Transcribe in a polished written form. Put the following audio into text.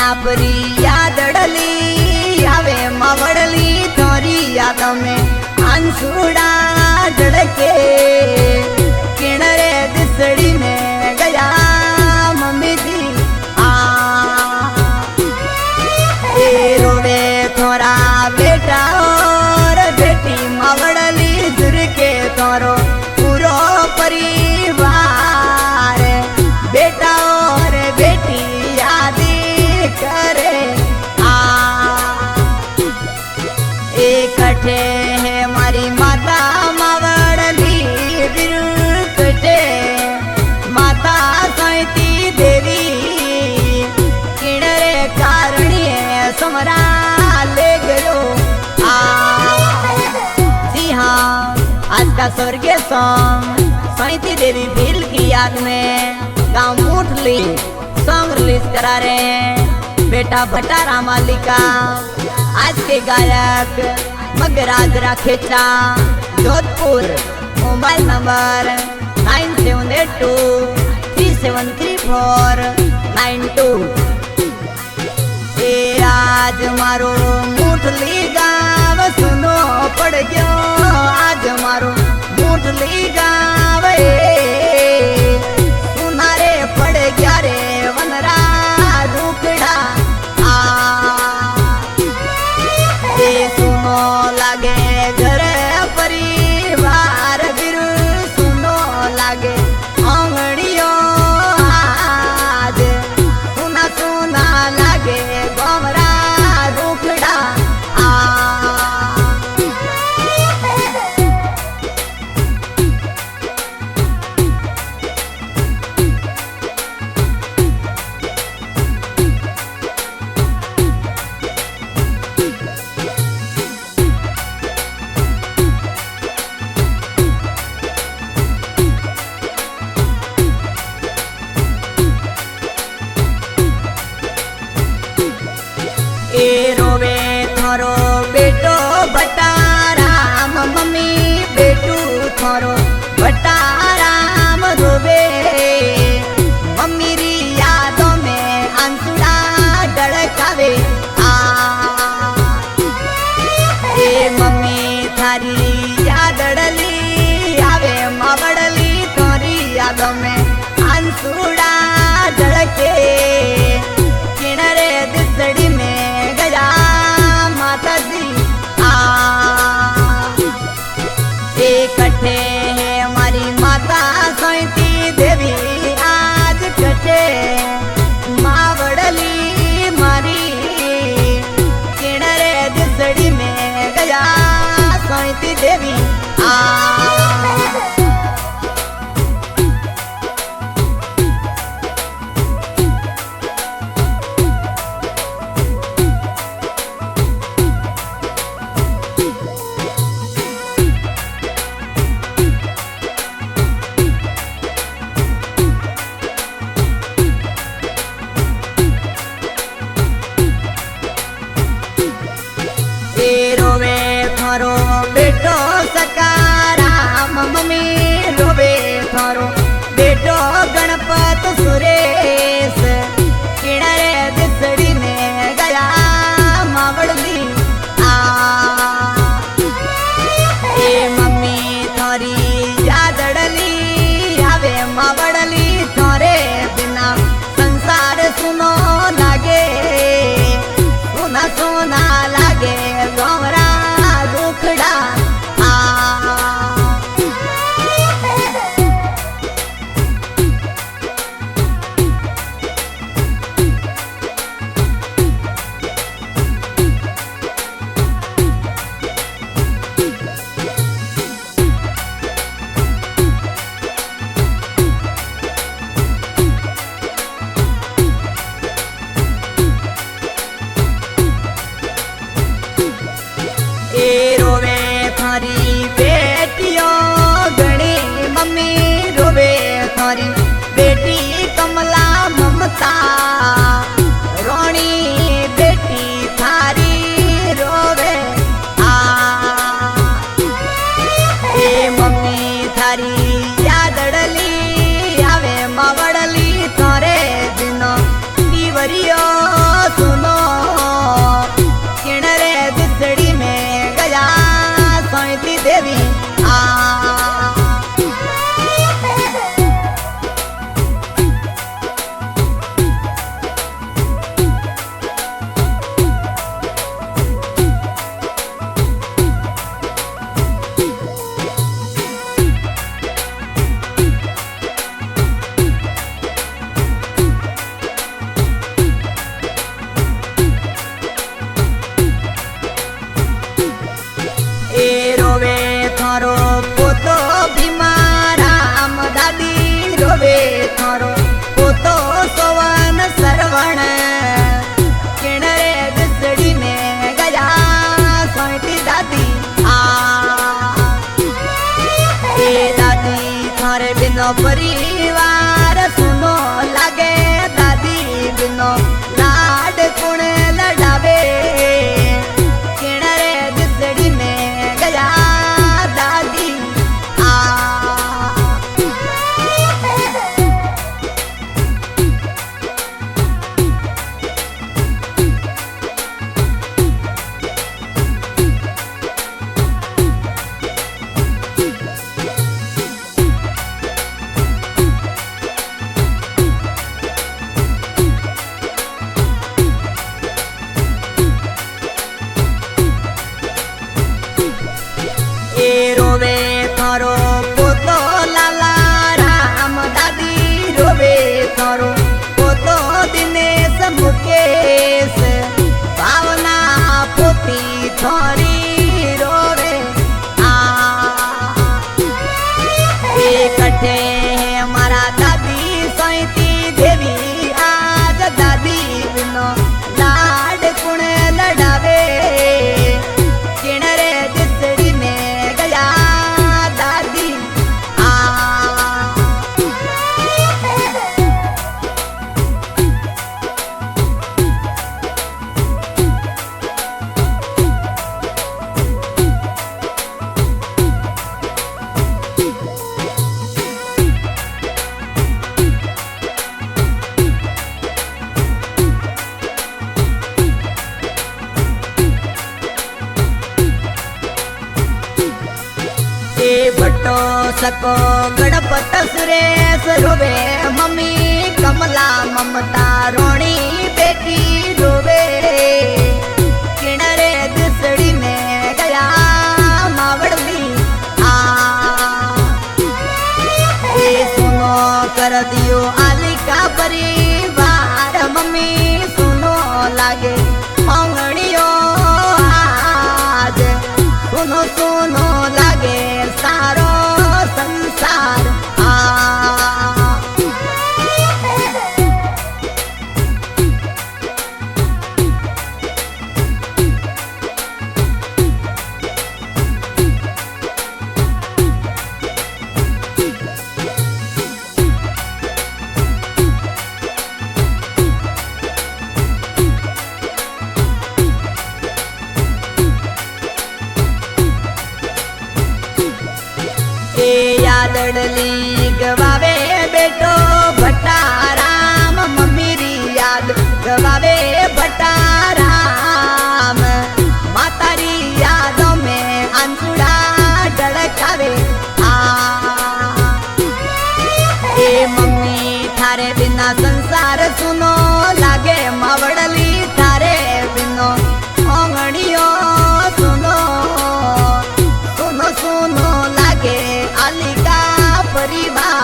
आपरी यादड़ली आवे मवड़ली तोरी याद में आंसुड़ा ढड़के किणरे दिसड़ी में गया मम्मी जी ए रोवे थोड़ा बेटा और बेटी मवड़ली जुर के तोरो पूरो परिवार बेटा और बेटी याद करे इकट्ठे है मारी माता मावड़ली बिरुकटे माता सैती देवी किणरे कारणी समरा ले गयो जी हाँ आज का स्वर्गीय सॉन्ग सैती देवी भील की याद में गाँव मुठली सॉन्ग रिलीज करा रहे हैं बेटा भटारा मालिका आज के गायक मगराज राखेचा जोधपुर मोबाइल नंबर 9782373492 आज मारो मुठली गाँव सुनो पड़ गयो आज मारो मुठली गाँव सुनारे पड़ गया रे वनरा रुकड़ा सुनो लागे घर परिवार बिरु सुनो लागे आंगड़ियों आज सुना सुना लागे गोमरा रुकड़ा रोवे थोरो बेटो बटाराम मम्मी बेटू थोरो बटाराम रोवे मम्मी री यादों में आंसुड़ा ढड़कावे ए मम्मी थारी यादड़ली आवे मावड़ली तोरी यादों में आंसुड़ा ढड़के किणरे दिसड़ी में माता जी इकट्ठे है हमारी माता सैती देवी आज कटे मावड़ली मारी किणरे दिसड़ी में गया सैती देवी रोवे थारो बेटो सकाराम मम्मी रोवे थारो बेटो गणपत सुरेश किणरे दिसड़ी में गया मावड़ली ए मम्मी थारी यादड़ली आवे मावड़ली थारे बिना संसार सुनो लागे सुना सुना लागे गोमरा रुखड़ा रोवे थारी बेटियों गणी मम्मी रोवे थारी बेटी कमला ममता रोणी बेटी थारी रोवे ए मम्मी थारी यादड़ली आवे मावड़ली थारे दिनो दीवरियो थारे बिनो परिवार सुनो लागे दादी बिनो लाड कुण लड़ावे किणरे दिसड़ी में गया दादी आ रोवे थारो पोतो लाला राम दादी रोवे थारो पोतो दिनेश मुकेश भावना पोती थोरी रोवे आ कटे मारा दादी सैती देवी आज दादी बिनो लाड कुण लड़ावे किणरे दिसड़ी में गया दादी आ भट्टो सको गणपत सुरेश रोवे मम्मी कमला ममता रोणी बेटी रोवे किणरे दिसड़ी में गया मावड़ली आ सुनो कर दियो आलिका परिवार मम्मी सुनो लागे मंगड़ियो आज सुनो सुनो लागे सारो संसार आ यादड़ली गवावे बेटो भट्टा राम मम्मी री याद गवावे भट्टा राम मातारी यादों में अंसुड़ा ढड़कावे आ मम्मी थारे बिना संसार सुनो लागे मावड़ली थारे बिनो ओंगड़ियो सुनो सुनो सुनो लागे आलिका परिवार